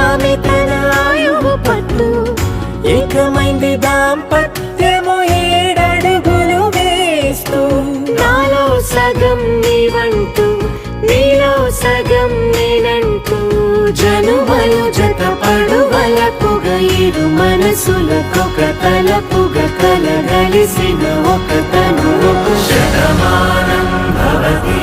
ఆమె తన ఆయువు పట్టు. ఏకమైంది దాంపత్యము 7 అడుగులు వేస్తూ. నాలో సగం నీవంటూ నీలో సగం నేనంటూ జనుమలు జతపడువలపుగ ఇరు మనసులకొక తలపుగ కలగలిసిన ఒక తను. శతమానం భవతి